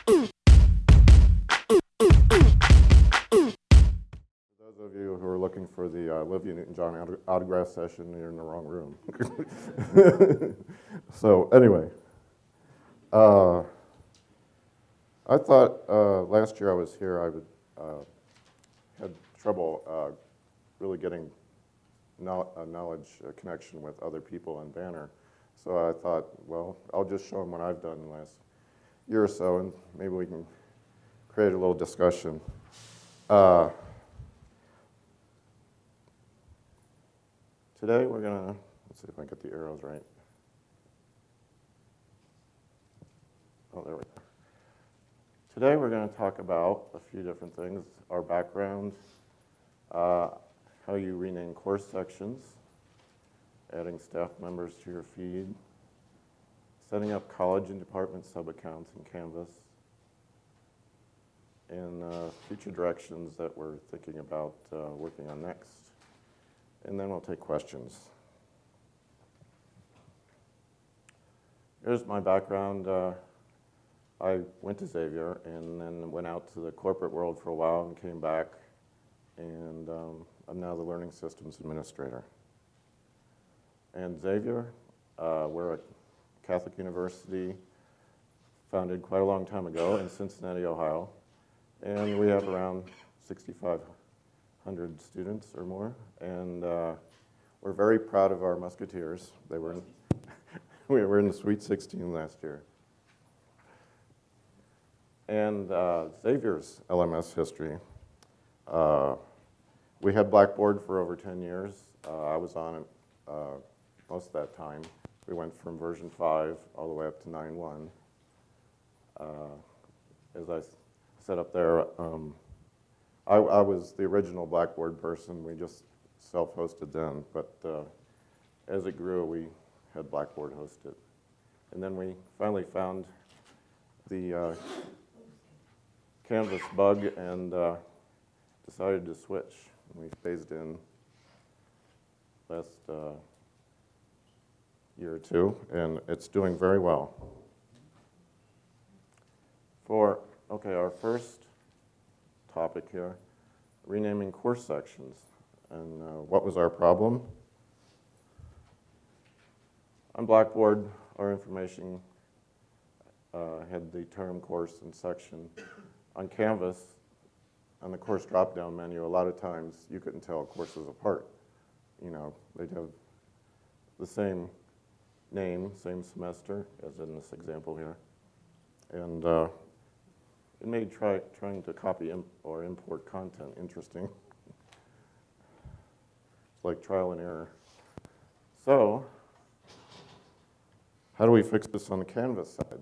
For those of you who are looking for the Olivia Newton-John autograph session, you're in the wrong room. So anyway, I thought last year I was here, I would had trouble really getting knowledge connection with other people in Banner. So I thought, well, I'll just show them what I've done in the last year or so, and maybe we can create a little discussion. Today we're gonna, let's see if I can get the arrows right. Oh, there we go. Today we're going to talk about a few different things: our background, how you rename course sections, adding staff members to your feed, setting up college and department sub-accounts in Canvas, and future directions that we're thinking about working on next. And then we'll take questions. Here's my background. I went to Xavier and then went out to the corporate world for a while and came back, and I'm now the Learning Systems Administrator. And Xavier, we're a Catholic university founded quite a long time ago in Cincinnati, Ohio, and we have around 6,500 students or more, and we're very proud of our Musketeers. They were we were in the Sweet 16 last year. And Xavier's LMS history. We had Blackboard for over 10 years. I was on it most of that time. We went from version 5 all the way up to 9.1. As I said up there, I was the original Blackboard person. We just self-hosted then, but as it grew, we had Blackboard hosted. And then we finally found the Canvas bug and decided to switch. We phased in last year or two, and it's doing very well. Our first topic here, renaming course sections. And what was our problem? On Blackboard, our information had the term, course, and section. On Canvas, on the course drop-down menu, a lot of times you couldn't tell courses apart. You know, they'd have the same name, same semester, as in this example here. And it made trying to copy or import content interesting. It's like trial and error. So, how do we fix this on the Canvas side?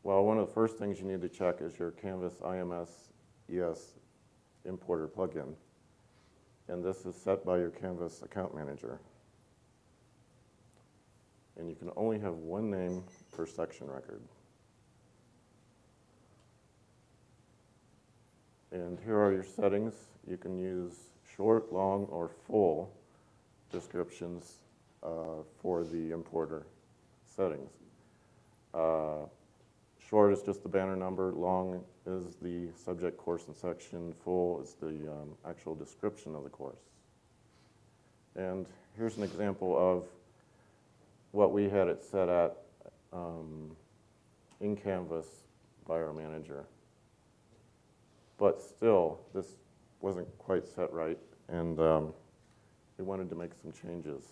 Well, one of the first things you need to check is your Canvas IMS ES importer plugin. And this is set by your Canvas account manager. And you can only have one name per section record. And here are your settings. You can use short, long, or full descriptions for the importer settings. Short is just the banner number, long is the subject, course, and section, full is the actual description of the course. And here's an example of what we had it set at in Canvas by our manager. But still, this wasn't quite set right, and we wanted to make some changes.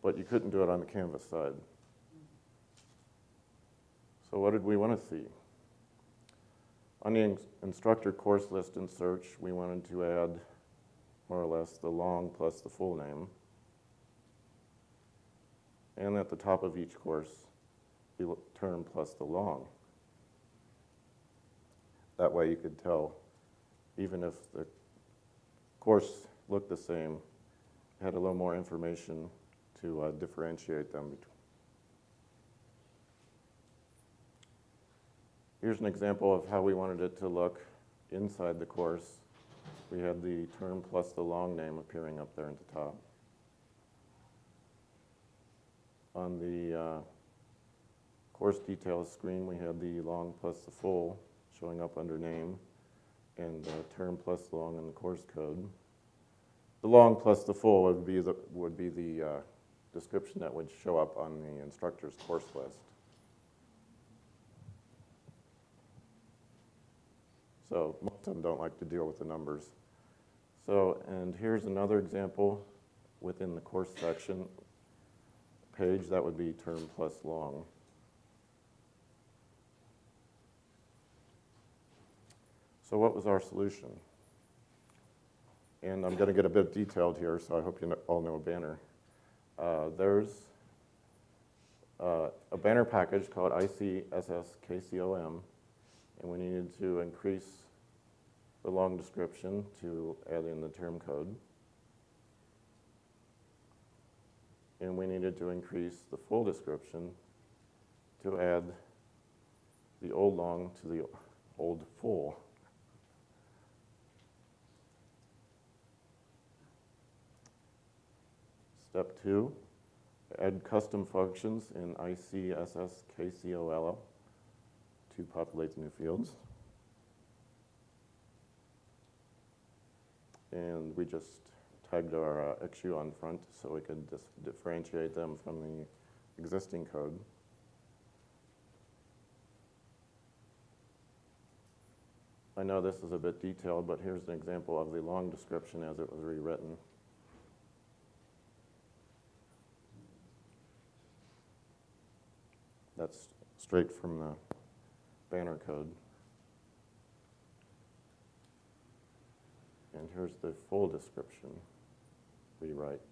But you couldn't do it on the Canvas side. So what did we want to see? On the instructor course list and search, we wanted to add more or less the long plus the full name. And at the top of each course, the term plus the long. That way you could tell, even if the course looked the same, it had a little more information to differentiate them. Here's an example of how we wanted it to look inside the course. We had the term plus the long name appearing up there at the top. On the Course details screen, we had the long plus the full showing up under name, and the term plus long in the course code. The long plus the full would be the description that would show up on the instructor's course list. So most of them don't like to deal with the numbers. So, and here's another example within the course section page. That would be term plus long. So what was our solution? And I'm going to get a bit detailed here, so I hope you all know Banner. There's a Banner package called ICSS-KCOM, and we needed to increase the long description to add in the term code. And we needed to increase the full description to add the old long to the old full. Step 2, add custom functions in ICSS-KCOL to populate the new fields. And we just tagged our XU on front so we could differentiate them from the existing code. I know this is a bit detailed, but here's an example of the long description as it was rewritten. That's straight from the Banner code. And here's the full description rewrite.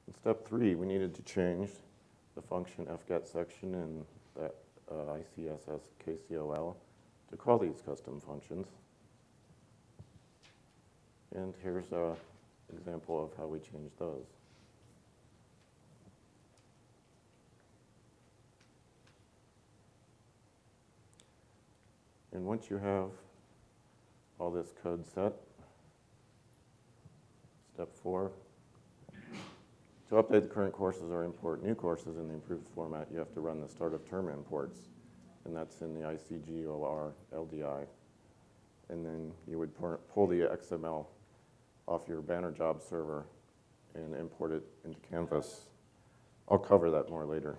In step 3, we needed to change the function fget section in that ICSS-KCOL to call these custom functions. And here's an example of how we changed those. And once you have all this code set, step 4, to update the current courses or import new courses in the improved format, you have to run the start of term imports, and that's in the ICGOR LDI. And then you would pull the XML off your Banner job server and import it into Canvas. I'll cover that more later.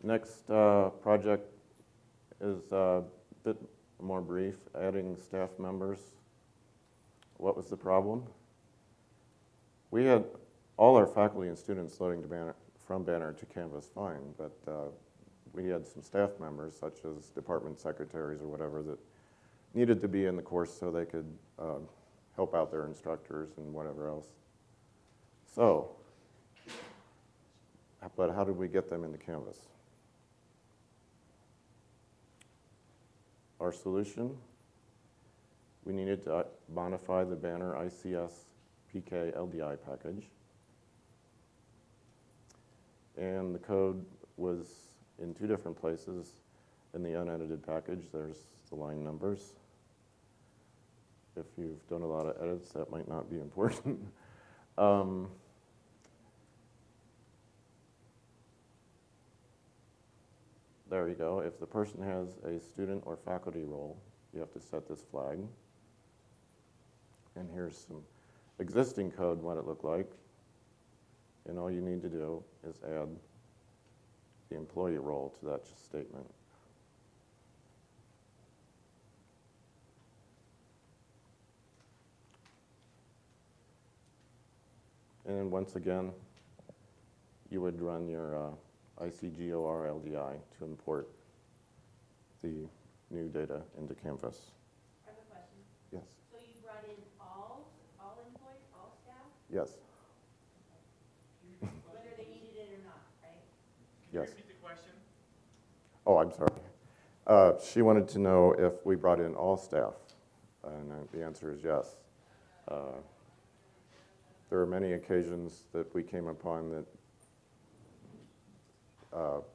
Next project is a bit more brief, adding staff members. What was the problem? We had all our faculty and students loading to Banner, from Banner to Canvas fine, but we had some staff members, such as department secretaries or whatever, that needed to be in the course so they could help out their instructors and whatever else. So, but how did we get them into Canvas? Our solution, we needed to modify the Banner ICS PK LDI package. And the code was in 2 different places. In the unedited package, there's the line numbers. If you've done a lot of edits, that might not be important. There you go. If the person has a student or faculty role, you have to set this flag. And here's some existing code, what it looked like. And all you need to do is add the employee role to that statement. And then once again, you would run your ICGOR LDI to import the new data into Canvas. I have a question. Yes. So you brought in all employees, all staff, Yes. whether they needed it or not, right? Yes. Repeat the question. Oh, I'm sorry. She wanted to know if we brought in all staff, and the answer is yes. There are many occasions that we came upon that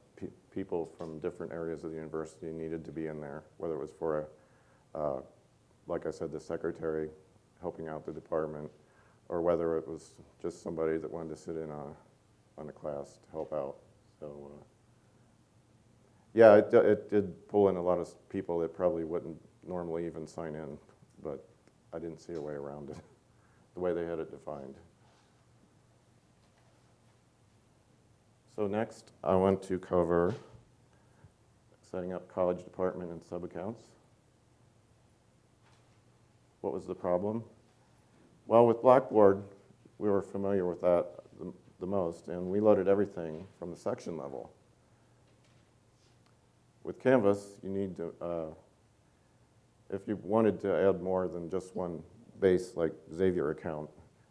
people from different areas of the university needed to be in there, whether it was for like I said, the secretary helping out the department, or whether it was just somebody that wanted to sit in on a class to help out. So, yeah, it did pull in a lot of people that probably wouldn't normally even sign in, but I didn't see a way around it, the way they had it defined. So next, I want to cover setting up college department and sub-accounts. What was the problem? Well, with Blackboard, we were familiar with that the most, and we loaded everything from the section level. With Canvas, you need to, if you wanted to add more than just one base, like Xavier account,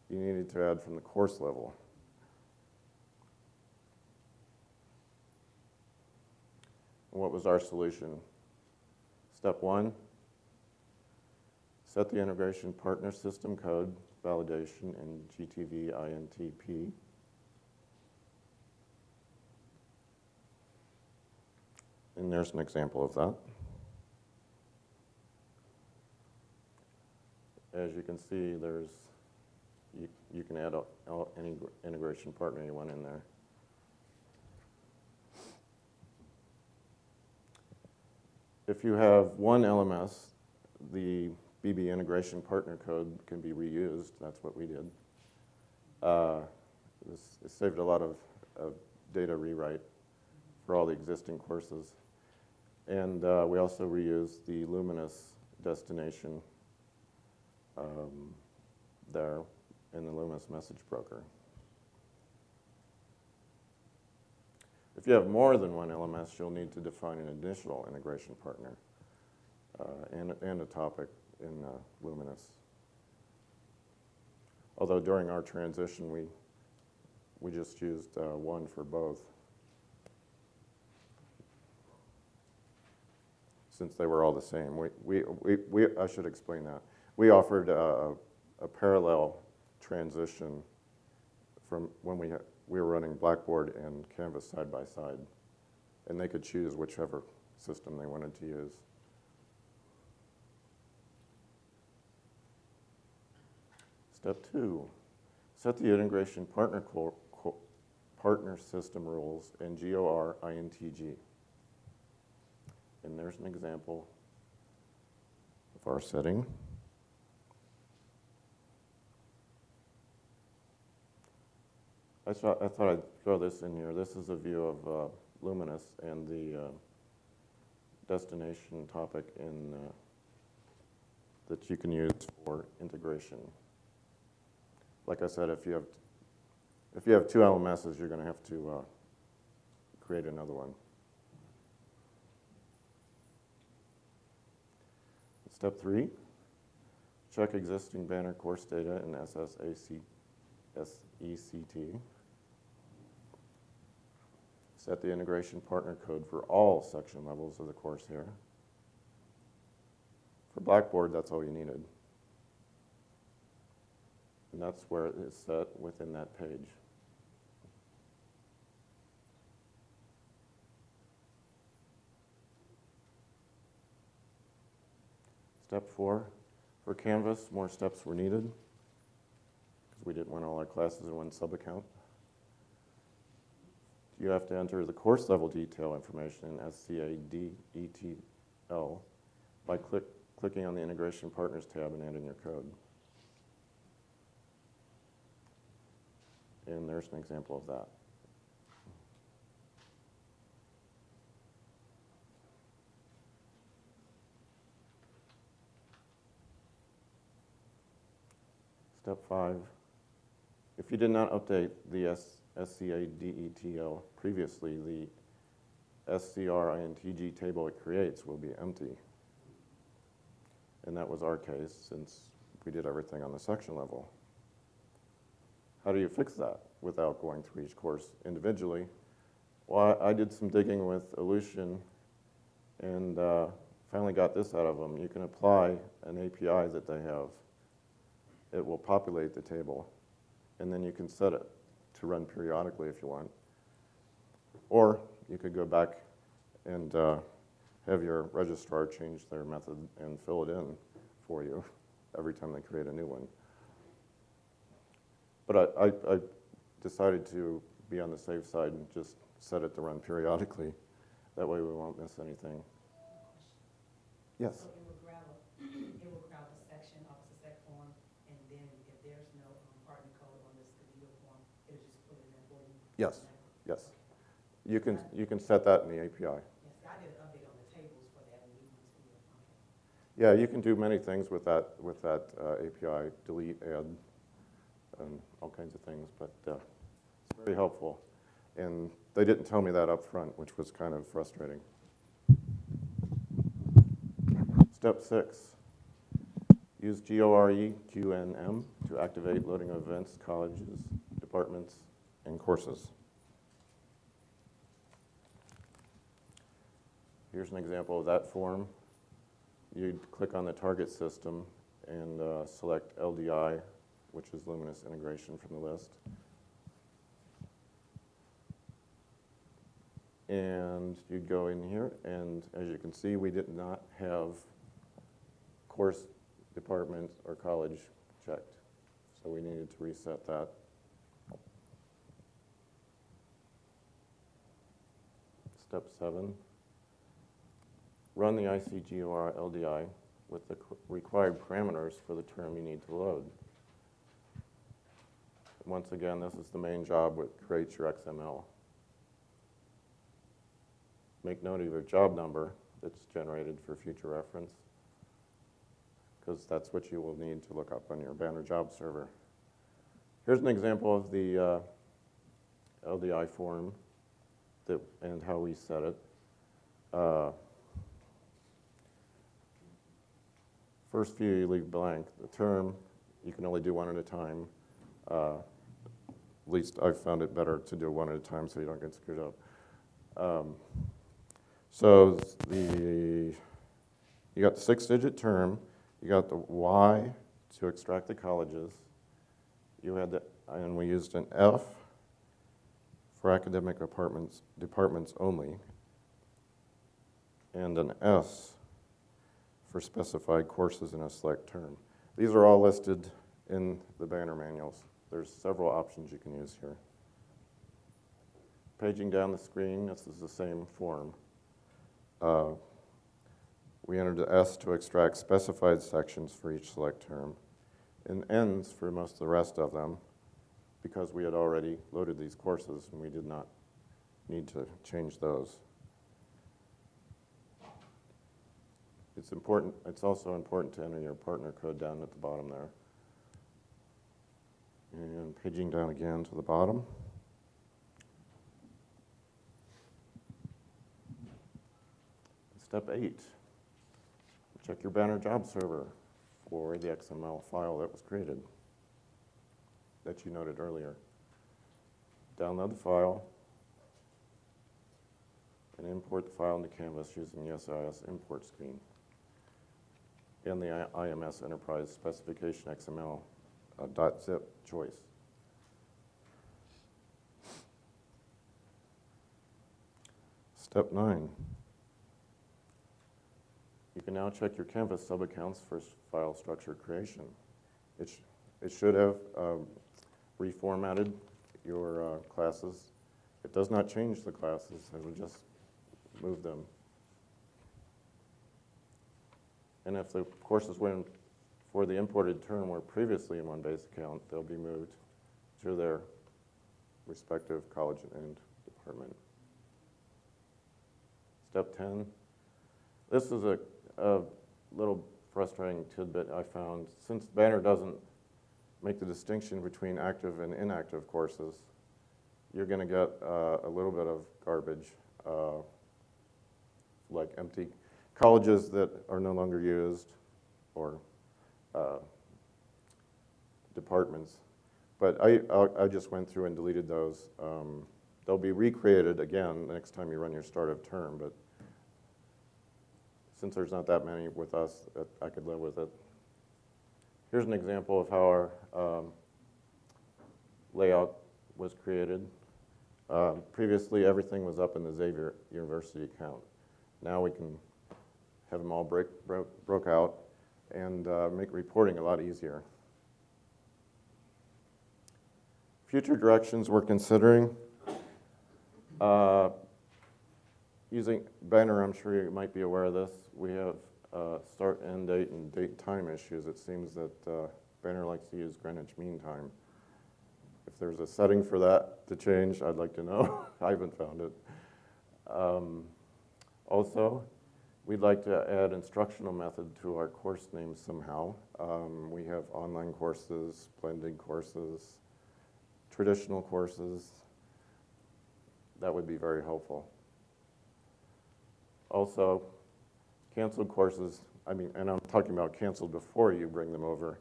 you needed to add from the course level. And what was our solution? Step 1, set the integration partner system code validation in GTV INTP. And there's an example of that. As you can see, you can add any integration partner you want in there. If you have one LMS, the BB integration partner code can be reused. That's what we did. It saved a lot of data rewrite for all the existing courses. And we also reused the Luminous destination there in the Luminous message broker. If you have more than one LMS, you'll need to define an additional integration partner and a topic in Luminous. Although during our transition, we just used one for both, since they were all the same. I should explain that. We offered a parallel transition from when we were running Blackboard and Canvas side by side, and they could choose whichever system they wanted to use. Step 2, set the integration partner system rules in GOR INTG. And there's an example of our setting. I thought I'd throw this in here. This is a view of Luminous and the destination topic that you can use for integration. Like I said, if you have two LMSs, you're going to have to create another one. Step 3, check existing banner course data in SECT. Set the integration partner code for all section levels of the course here. For Blackboard, that's all you needed. And that's where it is set within that page. Step 4, for Canvas, more steps were needed because we didn't want all our classes in one sub-account. You have to enter the course level detail information in SCADETL by clicking on the Integration Partners tab and adding your code. And there's an example of that. Step 5, if you did not update the SCADETL previously, the SCRINTG table it creates will be empty. And that was our case since we did everything on the section level. How do you fix that without going through each course individually? Well, I did some digging with Ellucian and finally got this out of them. You can apply an API that they have. It will populate the table, and then you can set it to run periodically if you want. Or you could go back and have your registrar change their method and fill it in for you every time they create a new one. But I decided to be on the safe side and just set it to run periodically. That way we won't miss anything. Yes? So it will grab the section off the sec form, and then if there's no partner code on this Cadillo form, it'll just put it in there for you? Yes. Yes. You can set that in the API. Yes, I did an update on the tables for that and we went to the, okay. Yeah, you can do many things with that API, delete, add, and all kinds of things, but it's very helpful. And they didn't tell me that up front, which was kind of frustrating. Step 6, use GOREQNM to activate loading events, colleges, departments, and courses. Here's an example of that form. You'd click on the target system and select LDI, which is Luminous Integration from the list. And you'd go in here, and as you can see, we did not have course, department, or college checked. So we needed to reset that. Step 7, run the ICGOR LDI with the required parameters for the term you need to load. Once again, this is the main job with create your XML. Make note of your job number that's generated for future reference, because that's what you will need to look up on your Banner job server. Here's an example of the LDI form and how we set it. First few you leave blank. The term, you can only do one at a time. At least I've found it better to do one at a time so you don't get screwed up. So you got the 6-digit term, you got the Y to extract the colleges, and we used an F for academic departments only, and an S for specified courses in a select term. These are all listed in the Banner manuals. There's several options you can use here. Paging down the screen, this is the same form. We entered the S to extract specified sections for each select term, and ends for most of the rest of them, because we had already loaded these courses and we did not need to change those. It's also important to enter your partner code down at the bottom there. And paging down again to the bottom. Step 8, check your Banner job server for the XML file that was created that you noted earlier. Download the file and import the file into Canvas using the SIS import screen and the IMS Enterprise Specification XML .zip choice. Step 9. You can now check your Canvas subaccounts for file structure creation. It should have reformatted your classes. It does not change the classes, it will just move them. And if the courses went for the imported term were previously in one base account, they'll be moved to their respective college and department. Step 10. This is a little frustrating tidbit I found. Since Banner doesn't make the distinction between active and inactive courses, you're going to get a little bit of garbage, like empty colleges that are no longer used, or departments. But I just went through and deleted those. They'll be recreated again the next time you run your start of term, but since there's not that many with us, I could live with it. Here's an example of how our layout was created. Previously, everything was up in the Xavier University account. Now we can have them all broke out and make reporting a lot easier. Future directions we're considering. Using Banner, I'm sure you might be aware of this. We have start, end date, and date time issues. It seems that Banner likes to use Greenwich Mean Time. If there's a setting for that to change, I'd like to know. I haven't found it. Also, we'd like to add instructional method to our course names somehow. We have online courses, blended courses, traditional courses. That would be very helpful. Also, canceled courses, and I'm talking about canceled before you bring them over.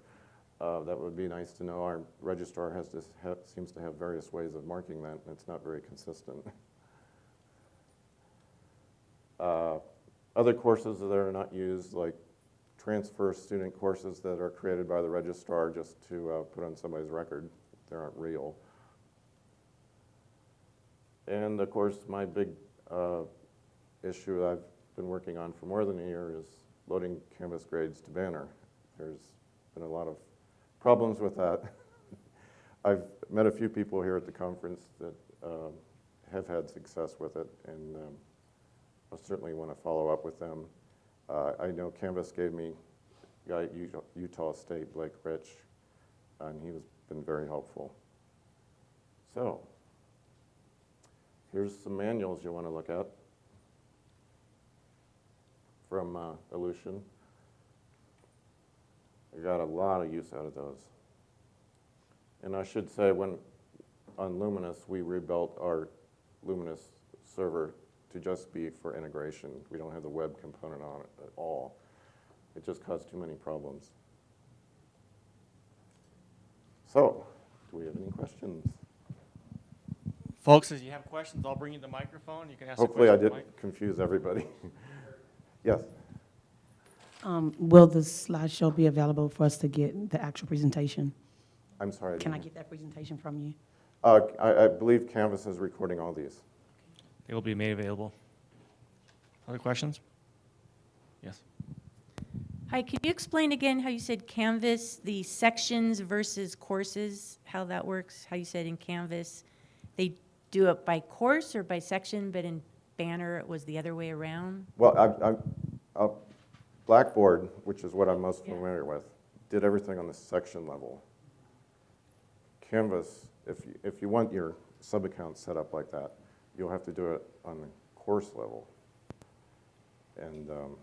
That would be nice to know. Our registrar seems to have various ways of marking that, and it's not very consistent. Other courses that are not used, like transfer student courses that are created by the registrar just to put on somebody's record, they aren't real. And of course, my big issue I've been working on for more than a year is loading Canvas grades to Banner. There's been a lot of problems with that. I've met a few people here at the conference that have had success with it, and I certainly want to follow up with them. I know Canvas gave me a guy at Utah State, Blake Rich, and he has been very helpful. So, here's some manuals you want to look at from Ellucian. I got a lot of use out of those. And I should say, on Luminous, we rebuilt our Luminous server to just be for integration. We don't have the web component on it at all. It just caused too many problems. So, do we have any questions? Folks, as you have questions, I'll bring you the microphone. You can ask Hopefully I a question. didn't confuse everybody. Yes. Will the slideshow be available for us to get the actual presentation? I'm sorry. Can I get that presentation from you? I believe Canvas is recording all these. They will be made available. Other questions? Yes. Hi, could you explain again how you said Canvas, the sections versus courses, how that works? How you said in Canvas, they do it by course or by section, but in Banner it was the other way around? Well, Blackboard, which is what I'm most familiar with, did everything on the section level. Canvas, if you want your sub-account set up like that, you'll have to do it on the course level. And then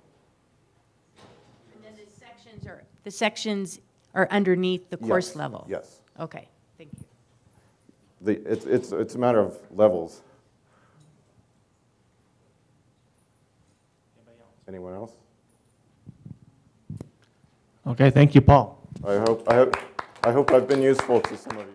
the sections are underneath the course yes, level? Yes. Okay, thank you. It's a matter of levels. Anybody else? Anyone else? Okay, thank you, Paul. I hope I've been useful to some of you.